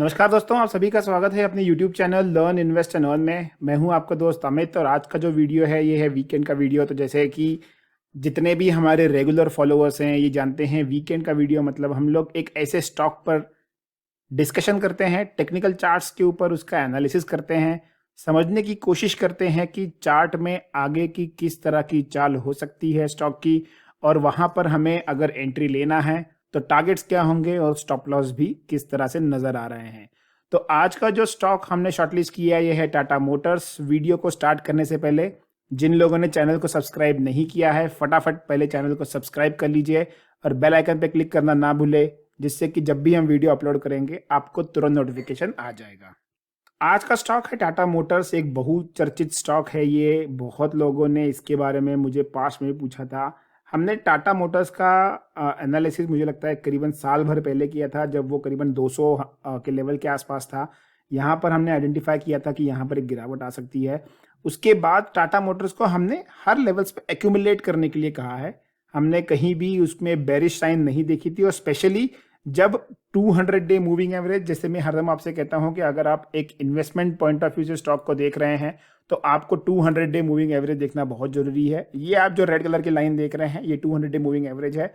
नमस्कार दोस्तों, आप सभी का स्वागत है अपने YouTube channel learn invest and earn में। मैं हूं आपका दोस्त अमित और आज का जो वीडियो है ये है वीकेंड का वीडियो। तो जैसे कि जितने भी हमारे रेगुलर फॉलोअर्स हैं ये जानते हैं, वीकेंड का वीडियो मतलब हम लोग एक ऐसे स्टॉक पर डिस्कशन करते हैं, टेक्निकल चार्ट्स के ऊपर उसका एनालिसिस करते हैं, समझने की कोशिश करते हैं कि चार्ट में आगे की किस तरह की चाल हो सकती है स्टॉक की, और वहां पर हमें अगर एंट्री लेना है तो टारगेट्स क्या होंगे और स्टॉप लॉस भी किस तरह से नजर आ रहे हैं। तो आज का जो स्टॉक हमने शॉर्टलिस्ट किया है ये है टाटा मोटर्स। वीडियो को स्टार्ट करने से पहले जिन लोगों ने चैनल को सब्सक्राइब नहीं किया है फटाफट पहले चैनल को सब्सक्राइब कर लीजिए और बेल आइकन पे क्लिक करना ना भूले, जिससे कि जब भी हम वीडियो अपलोड करेंगे आपको तुरंत नोटिफिकेशन आ जाएगा। आज का स्टॉक है टाटा मोटर्स, एक बहुचर्चित स्टॉक है ये। बहुत लोगों ने इसके बारे में मुझे पास में भी पूछा था। हमने टाटा मोटर्स का एनालिसिस मुझे लगता है करीबन साल भर पहले किया था, जब वो करीबन 200 के लेवल के आसपास था। यहाँ पर हमने आइडेंटिफाई किया था कि यहाँ पर एक गिरावट आ सकती है। उसके बाद टाटा मोटर्स को हमने हर लेवल्स पे एक्यूमुलेट करने के लिए कहा है। हमने कहीं भी उसमें बेरिश साइन नहीं देखी थी, और स्पेशली जब 200 डे मूविंग एवरेज, जैसे मैं हरदम आपसे कहता हूं कि अगर आप एक इन्वेस्टमेंट पॉइंट ऑफ व्यू से स्टॉक को देख रहे हैं तो आपको 200 डे मूविंग एवरेज देखना बहुत जरूरी है। ये आप जो रेड कलर की लाइन देख रहे हैं ये 200 डे मूविंग एवरेज है।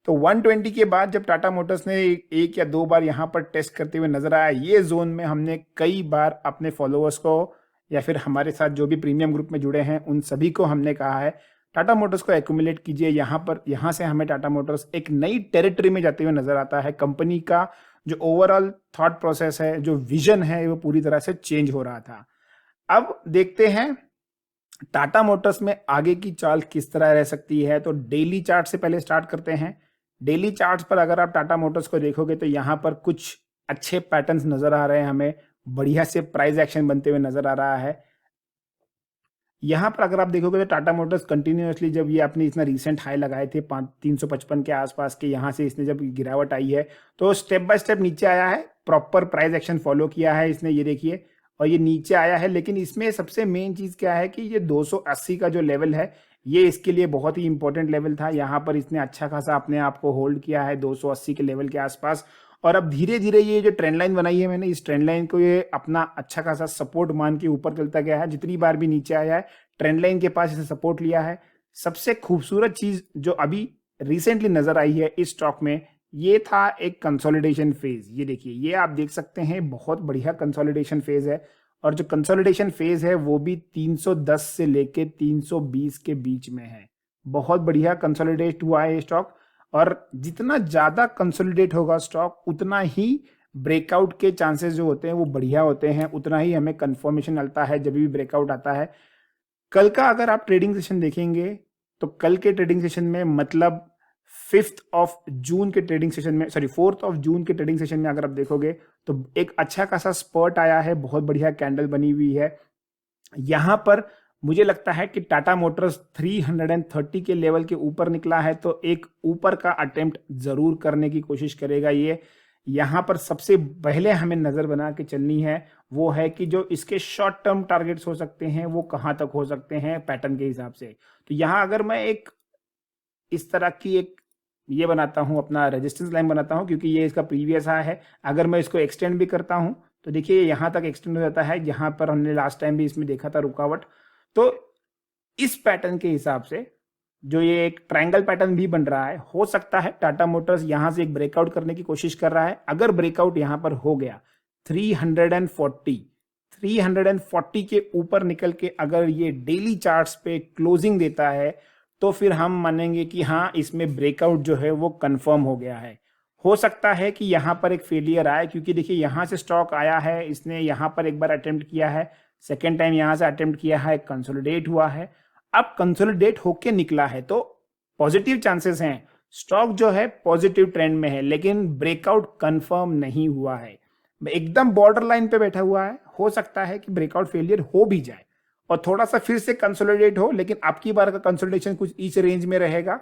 तो 120 के बाद जब टाटा मोटर्स ने एक या दो बार यहाँ पर टेस्ट करते हुए नजर आया, ये जोन में हमने कई बार अपने फॉलोअर्स को या फिर हमारे साथ जो भी प्रीमियम ग्रुप में जुड़े हैं उन सभी को हमने कहा है टाटा मोटर्स को एक्यूमुलेट कीजिए। यहाँ से हमें टाटा मोटर्स एक नई टेरिटरी में जाते हुए नजर आता है। कंपनी का जो ओवरऑल थॉट प्रोसेस है, जो विजन है, वो पूरी तरह से चेंज हो रहा था। अब देखते हैं टाटा मोटर्स में आगे की चाल किस तरह रह सकती है। तो डेली चार्ट से पहले स्टार्ट करते हैं। डेली चार्ट पर अगर आप टाटा मोटर्स को देखोगे तो यहाँ पर कुछ अच्छे पैटर्न्स नजर आ रहे हैं, हमें बढ़िया से प्राइस एक्शन बनते हुए नजर आ रहा है। यहाँ पर अगर आप देखोगे तो टाटा मोटर्स कंटिन्यूअसली जब ये अपनी इतना रिसेंट हाई लगाए थे 355 के आसपास के, यहाँ से इसने जब गिरावट आई है तो स्टेप बाय स्टेप नीचे आया है, प्रॉपर प्राइस एक्शन फॉलो किया है इसने, ये देखिए, और ये नीचे आया है। लेकिन इसमें सबसे मेन चीज क्या है कि ये 280 का जो लेवल है ये इसके लिए बहुत ही इंपॉर्टेंट लेवल था। यहाँ पर इसने अच्छा खासा अपने आप को होल्ड किया है 280 के लेवल के आसपास, और अब धीरे धीरे ये जो ट्रेंड लाइन बनाई है मैंने, इस ट्रेंड लाइन को ये अपना अच्छा खासा सपोर्ट मान के ऊपर चलता गया है। जितनी बार भी नीचे आया है ट्रेंड लाइन के पास इसे सपोर्ट लिया है। सबसे खूबसूरत चीज जो अभी रिसेंटली नजर आई है इस स्टॉक में, ये था एक कंसोलिडेशन फेज। ये देखिए, ये आप देख सकते हैं बहुत बढ़िया कंसोलिडेशन फेज है, और जो कंसोलिडेशन फेज है वो भी 310 से लेके 320 के बीच में है। बहुत बढ़िया कंसोलिडेट हुआ है ये स्टॉक, और जितना ज्यादा कंसोलिडेट होगा स्टॉक उतना ही ब्रेकआउट के चांसेस जो होते हैं वो बढ़िया होते हैं, उतना ही हमें कंफर्मेशन मिलता है जब भी ब्रेकआउट आता है। कल का अगर आप ट्रेडिंग सेशन देखेंगे तो कल के ट्रेडिंग सेशन में मतलब 4th of June के ट्रेडिंग सेशन में अगर आप देखोगे तो एक अच्छा खासा स्पर्ट आया है, बहुत बढ़िया कैंडल बनी हुई है। यहां पर मुझे लगता है कि टाटा मोटर्स 330 के लेवल के ऊपर निकला है तो एक ऊपर का अटेम्प्ट जरूर करने की कोशिश करेगा ये। यहां पर सबसे पहले हमें नजर बना के चलनी है वो है कि जो इसके शॉर्ट टर्म टारगेट्स हो सकते हैं वो कहां तक हो सकते हैं पैटर्न के हिसाब से। तो यहां अगर मैं एक इस तरह की एक ये बनाता हूं, अपना रेजिस्टेंस लाइन बनाता हूं, क्योंकि ये इसका प्रीवियस हाई है। अगर मैं इसको एक्सटेंड भी करता हूं तो देखिए यहां तक एक्सटेंड हो जाता है, जहां पर हमने लास्ट टाइम भी इसमें देखा था रुकावट। तो इस पैटर्न के हिसाब से जो ये एक ट्रायंगल पैटर्न भी बन रहा है, हो सकता है टाटा मोटर्स यहां से एक ब्रेकआउट करने की कोशिश कर रहा है। अगर ब्रेकआउट यहां पर हो गया 340 के ऊपर निकल के अगर ये डेली चार्ट्स पे क्लोजिंग देता है तो फिर हम मानेंगे कि हाँ इसमें ब्रेकआउट जो है वो कंफर्म हो गया है। हो सकता है कि यहाँ पर एक फेलियर आए, क्योंकि देखिए यहाँ से स्टॉक आया है, इसने यहाँ पर एक बार अटेम्प्ट किया है, सेकेंड टाइम यहाँ से अटेम्प्ट किया है, कंसोलिडेट हुआ है, अब कंसोलिडेट होके निकला है तो पॉजिटिव चांसेस हैं, स्टॉक जो है पॉजिटिव ट्रेंड में है, लेकिन ब्रेकआउट कंफर्म नहीं हुआ है, एकदम बॉर्डर लाइन पे बैठा हुआ है। हो सकता है कि ब्रेकआउट फेलियर हो भी जाए और थोड़ा सा फिर से कंसोलिडेट हो, लेकिन आपकी बार का कंसोलिडेशन कुछ इस रेंज में रहेगा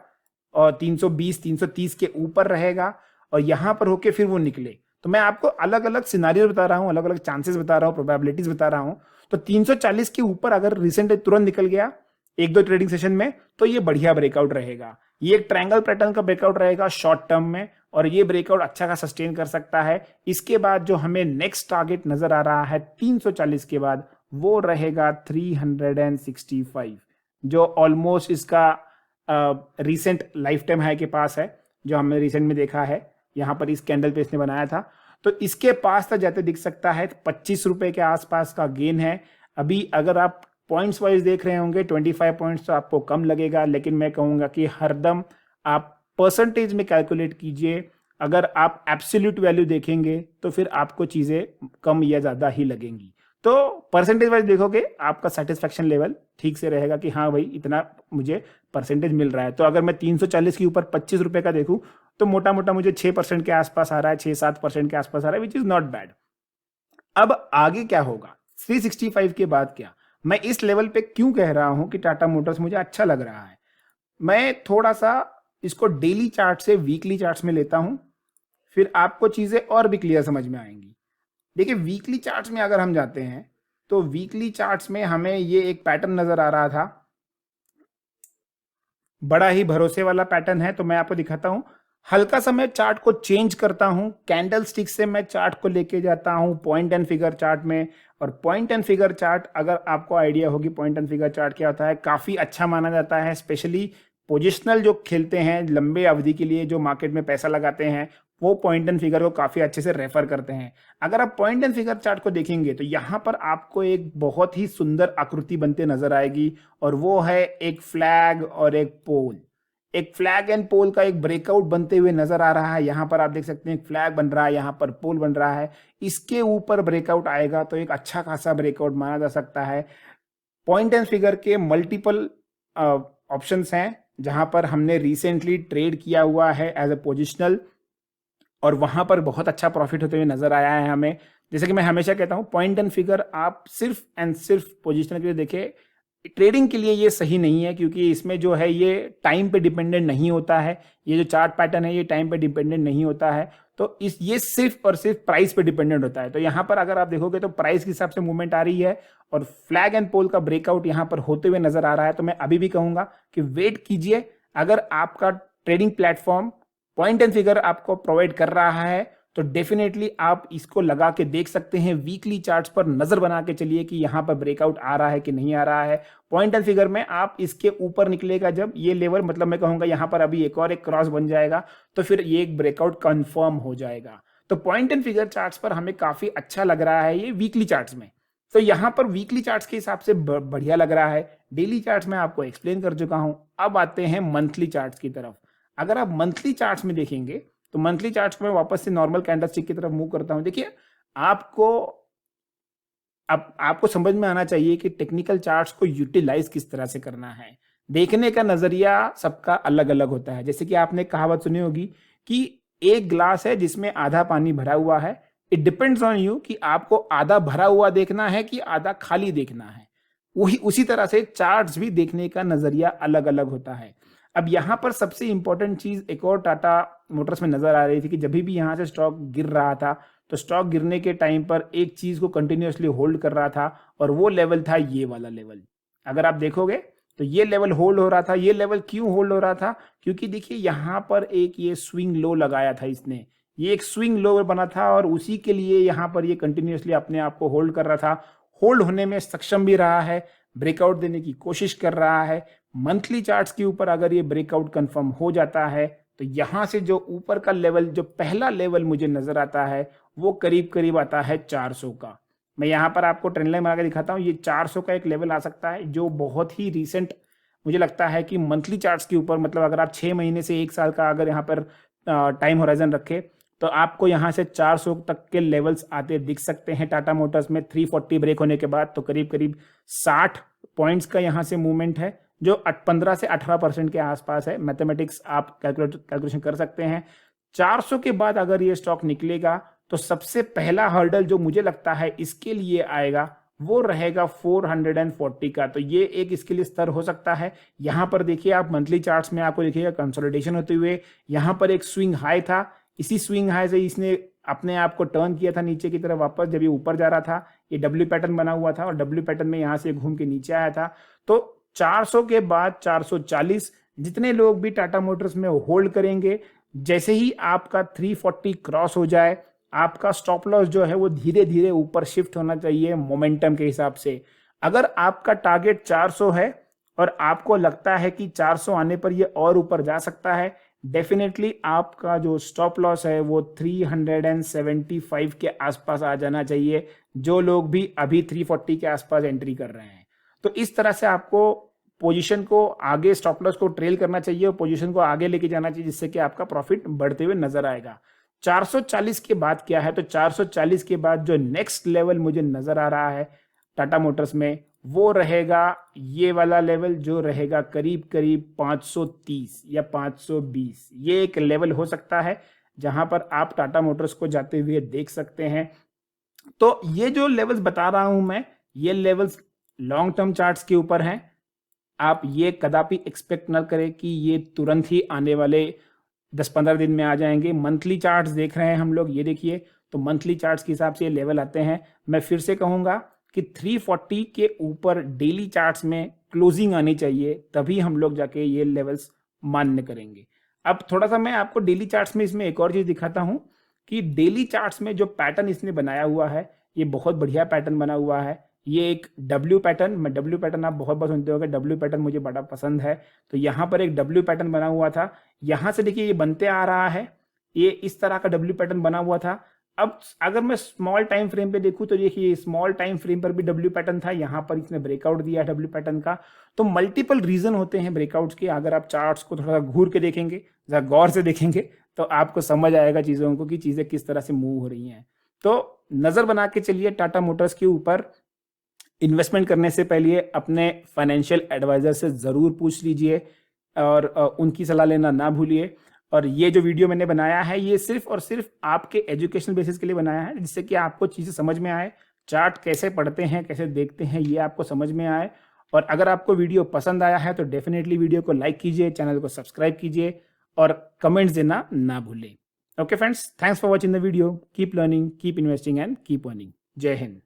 और 320 330 के ऊपर रहेगा, और यहां पर होके फिर वो निकले। तो मैं आपको अलग अलग सिनारियो बता रहा हूं, अलग अलग चांसेस बता रहा हूं, प्रोबेबिलिटीज बता रहा हूं। तो 340 के ऊपर अगर रिसेंट तुरंत निकल गया एक दो ट्रेडिंग सेशन में तो ये बढ़िया ब्रेकआउट रहेगा। ये एक ट्रायंगल पैटर्न का ब्रेकआउट रहेगा शॉर्ट टर्म में, और ये ब्रेकआउट अच्छा खासा सस्टेन कर सकता है। इसके बाद जो हमें नेक्स्ट टारगेट नजर आ रहा है 340 के बाद, वो रहेगा 365, जो ऑलमोस्ट इसका रिसेंट लाइफ टाइम हाई के पास है, जो हमने रिसेंट में देखा है। यहाँ पर इस कैंडल पे इसने बनाया था, तो इसके पास तक जाते दिख सकता है। 25 रुपए के आसपास का गेन है। अभी अगर आप पॉइंट्स वाइज देख रहे होंगे 25 पॉइंट्स तो आपको कम लगेगा, लेकिन मैं कहूंगा कि हरदम आप परसेंटेज में कैलकुलेट कीजिए। अगर आप एब्सोल्यूट वैल्यू देखेंगे तो फिर आपको चीजें कम या ज्यादा ही लगेंगी। तो परसेंटेज वाइज देखोगे आपका सेटिस्फेक्शन लेवल ठीक से रहेगा कि हाँ भाई इतना मुझे परसेंटेज मिल रहा है। तो अगर मैं 340 के ऊपर 25 रुपए का देखूं तो मोटा मोटा मुझे 6% के आसपास आ रहा है, 6-7% के आसपास आ रहा है, विच इज नॉट बैड। अब आगे क्या होगा 365 के बाद क्या, मैं इस लेवल पे क्यों कह रहा हूं कि टाटा मोटर्स मुझे अच्छा लग रहा है। मैं थोड़ा सा इसको डेली चार्ट से वीकली चार्ट्स में लेता हूं, फिर आपको चीजें और भी क्लियर समझ में आएंगी। देखिए वीकली चार्ट्स में अगर हम जाते हैं तो वीकली चार्ट्स में हमें ये एक पैटर्न नजर आ रहा था, बड़ा ही भरोसे वाला पैटर्न है। तो मैं आपको दिखाता हूं, हल्का सा मैं चार्ट को चेंज करता हूं, कैंडल स्टिक से मैं चार्ट को लेके जाता हूं पॉइंट एंड फिगर चार्ट में। और पॉइंट एंड फिगर चार्ट, अगर आपको आइडिया होगी पॉइंट एंड फिगर चार्ट क्या होता है, काफी अच्छा माना जाता है। स्पेशली पोजिशनल जो खेलते हैं लंबे अवधि के लिए, जो मार्केट में पैसा लगाते हैं, वो पॉइंट एंड फिगर को काफी अच्छे से रेफर करते हैं। अगर आप पॉइंट एंड फिगर चार्ट को देखेंगे तो यहां पर आपको एक बहुत ही सुंदर आकृति बनते नजर आएगी, और वो है एक फ्लैग और एक पोल। एक फ्लैग एंड पोल का एक ब्रेकआउट बनते हुए नजर आ रहा है। यहां पर आप देख सकते हैं एक फ्लैग बन रहा है, यहां पर पोल बन रहा है। इसके ऊपर ब्रेकआउट आएगा तो एक अच्छा खासा ब्रेकआउट माना जा सकता है। पॉइंट एंड फिगर के मल्टीपल ऑप्शंस हैं जहां पर हमने रिसेंटली ट्रेड किया हुआ है एज ए पोजिशनल, और वहां पर बहुत अच्छा प्रॉफिट होते हुए नजर आया है हमें। जैसे कि मैं हमेशा कहता हूं पॉइंट एंड फिगर आप सिर्फ एंड सिर्फ पोजिशनल के लिए देखें, ट्रेडिंग के लिए ये सही नहीं है, क्योंकि इसमें जो है ये टाइम पे डिपेंडेंट नहीं होता है। ये जो चार्ट पैटर्न है ये टाइम पे डिपेंडेंट नहीं होता है, तो इस ये सिर्फ और सिर्फ प्राइस पे डिपेंडेंट होता है। तो यहाँ पर अगर आप देखोगे तो प्राइस के हिसाब से मूवमेंट आ रही है, और फ्लैग एंड पोल का ब्रेकआउट यहाँ पर होते हुए नजर आ रहा है। तो मैं अभी भी कहूंगा कि वेट कीजिए। अगर आपका trading platform point and figure आपको प्रोवाइड कर रहा है तो डेफिनेटली आप इसको लगा के देख सकते हैं। वीकली चार्ट्स पर नजर बना के चलिए कि यहां पर ब्रेकआउट आ रहा है कि नहीं आ रहा है। पॉइंट एंड फिगर में आप इसके ऊपर निकलेगा जब ये लेवल, मतलब मैं कहूंगा यहां पर अभी एक और एक क्रॉस बन जाएगा तो फिर ये एक ब्रेकआउट कंफर्म हो जाएगा। तो पॉइंट एंड फिगर चार्ट्स पर हमें काफी अच्छा लग रहा है ये वीकली चार्ट्स में। तो यहां पर वीकली चार्ट्स के हिसाब से बढ़िया लग रहा है। डेली चार्ट्स में आपको एक्सप्लेन कर चुका हूं। अब आते हैं मंथली चार्ट्स की तरफ। अगर आप मंथली चार्ट्स में देखेंगे तो मंथली चार्ट्स में वापस से नॉर्मल कैंडलस्टिक की तरफ मूव करता हूं। देखिए आपको समझ में आना चाहिए कि टेक्निकल चार्ट्स को यूटिलाइज किस तरह से करना है। देखने का नजरिया सबका अलग अलग होता है। जैसे कि आपने कहावत सुनी होगी कि एक ग्लास है जिसमें आधा पानी भरा हुआ है। इट डिपेंड्स ऑन यू कि आपको आधा भरा हुआ देखना है कि आधा खाली देखना है। वही उसी तरह से चार्ट्स भी देखने का नजरिया अलग अलग होता है। अब यहां पर सबसे इंपॉर्टेंट चीज एक और टाटा मोटर्स में नजर आ रही थी कि जब भी यहां से स्टॉक गिर रहा था तो स्टॉक गिरने के टाइम पर एक चीज को कंटिन्यूअसली होल्ड कर रहा था, और वो लेवल था ये वाला लेवल। अगर आप देखोगे तो ये लेवल होल्ड हो रहा था। ये लेवल क्यों होल्ड हो रहा था? क्योंकि देखिए यहां पर एक ये स्विंग लो लगाया था इसने, ये एक स्विंग लो बना था, और उसी के लिए यहां पर ये कंटिन्यूअसली अपने आप को होल्ड कर रहा था। होल्ड होने में सक्षम भी रहा है, ब्रेकआउट देने की कोशिश कर रहा है। मंथली चार्ट्स के ऊपर अगर ये ब्रेकआउट कंफर्म हो जाता है तो यहां से जो ऊपर का लेवल, जो पहला लेवल मुझे नजर आता है वो करीब करीब आता है 400 का। मैं यहां पर आपको ट्रेंड लाइन बना के दिखाता हूं। ये 400 का एक लेवल आ सकता है जो बहुत ही रिसेंट मुझे लगता है कि मंथली चार्ट्स के ऊपर, मतलब अगर आप 6 महीने से 1 साल का अगर यहाँ पर टाइम होराइजन रखे तो आपको यहाँ से 400 तक के लेवल्स आते दिख सकते हैं टाटा मोटर्स में। 340 ब्रेक होने के बाद तो करीब करीब 60 पॉइंट्स का यहाँ से मूवमेंट है, जो 15 से 18% के आसपास है। मैथमेटिक्स आप कैलकुलेशन कर सकते हैं। 400 के बाद अगर ये स्टॉक निकलेगा तो सबसे पहला हर्डल जो मुझे लगता है इसके लिए आएगा वो रहेगा 440 का। तो ये एक इसके लिए स्तर हो सकता है। यहां पर देखिए आप मंथली चार्ट्स में आपको देखिएगा कंसोलिडेशन होते हुए यहां पर एक स्विंग हाई था। इसी स्विंग हाई से इसने अपने आप को टर्न किया था नीचे की तरफ वापस। जब ये ऊपर जा रहा था ये डब्ल्यू पैटर्न बना हुआ था, और डब्ल्यू पैटर्न में यहां से घूम के नीचे आया था। तो 400 के बाद 440, जितने लोग भी टाटा मोटर्स में होल्ड करेंगे जैसे ही आपका 340 क्रॉस हो जाए, आपका स्टॉप लॉस जो है वो धीरे धीरे ऊपर शिफ्ट होना चाहिए मोमेंटम के हिसाब से। अगर आपका टारगेट 400 है और आपको लगता है कि 400 आने पर ये और ऊपर जा सकता है, डेफिनेटली आपका जो स्टॉप लॉस है वो 375 के आसपास आ जाना चाहिए, जो लोग भी अभी 340 के आसपास एंट्री कर रहे हैं। तो इस तरह से आपको पोजीशन को आगे, स्टॉप लॉस को ट्रेल करना चाहिए और पोजीशन को आगे लेके जाना चाहिए, जिससे कि आपका प्रॉफिट बढ़ते हुए नजर आएगा। 440 के बाद क्या है, तो 440 के बाद जो नेक्स्ट लेवल मुझे नजर आ रहा है टाटा मोटर्स में, वो रहेगा ये वाला लेवल, जो रहेगा करीब करीब 530 या 520। ये एक लेवल हो सकता है जहां पर आप टाटा मोटर्स को जाते हुए देख सकते हैं। तो ये जो लेवल्स बता रहा हूं मैं, ये लेवल्स लॉन्ग टर्म चार्ट्स के ऊपर हैं। आप ये कदापि एक्सपेक्ट ना करें कि ये तुरंत ही आने वाले 10-15 दिन में आ जाएंगे। मंथली चार्ट्स देख रहे हैं हम लोग, ये देखिए, तो मंथली चार्ट्स के हिसाब से ये लेवल आते हैं। मैं फिर से कहूंगा कि 340 के ऊपर डेली चार्ट्स में क्लोजिंग आनी चाहिए, तभी हम लोग जाके ये लेवल्स मान्य करेंगे। अब थोड़ा सा मैं आपको डेली चार्ट्स में इसमें एक और चीज दिखाता हूं कि डेली चार्ट्स में जो पैटर्न इसने बनाया हुआ है, ये बहुत बढ़िया पैटर्न बना हुआ है। ये एक डब्ल्यू पैटर्न, मैं डब्ल्यू पैटर्न आप बहुत बार सुनते होंगे, डब्ल्यू पैटर्न मुझे बड़ा पसंद है। तो यहाँ पर एक डब्ल्यू पैटर्न बना हुआ था, यहाँ से देखिए ये बनते आ रहा है, ये इस तरह का डब्ल्यू पैटर्न बना हुआ था। अब अगर मैं स्मॉल टाइम फ्रेम पे देखूं तो देखिए स्मॉल टाइम फ्रेम पर भी डब्ल्यू पैटर्न था, यहाँ पर इसने ब्रेकआउट दिया डब्ल्यू पैटर्न का। तो मल्टीपल रीजन होते हैं ब्रेकआउट्स के। अगर आप चार्ट्स को थोड़ा सा घूर के देखेंगे, जरा गौर से देखेंगे, तो आपको समझ आएगा चीजों को कि चीजें किस तरह से मूव हो रही हैं। तो नजर बना के चलिए टाटा मोटर्स के ऊपर। इन्वेस्टमेंट करने से पहले अपने फाइनेंशियल एडवाइजर से ज़रूर पूछ लीजिए और उनकी सलाह लेना ना भूलिए। और ये जो वीडियो मैंने बनाया है, ये सिर्फ और सिर्फ आपके एजुकेशन बेसिस के लिए बनाया है, जिससे कि आपको चीज़ें समझ में आए, चार्ट कैसे पढ़ते हैं, कैसे देखते हैं, ये आपको समझ में आए। और अगर आपको वीडियो पसंद आया है तो डेफिनेटली वीडियो को लाइक कीजिए, चैनल को सब्सक्राइब कीजिए और कमेंट्स देना ना भूलें। Okay friends, thanks for watching the video. Keep learning, keep investing and keep earning. जय हिंद।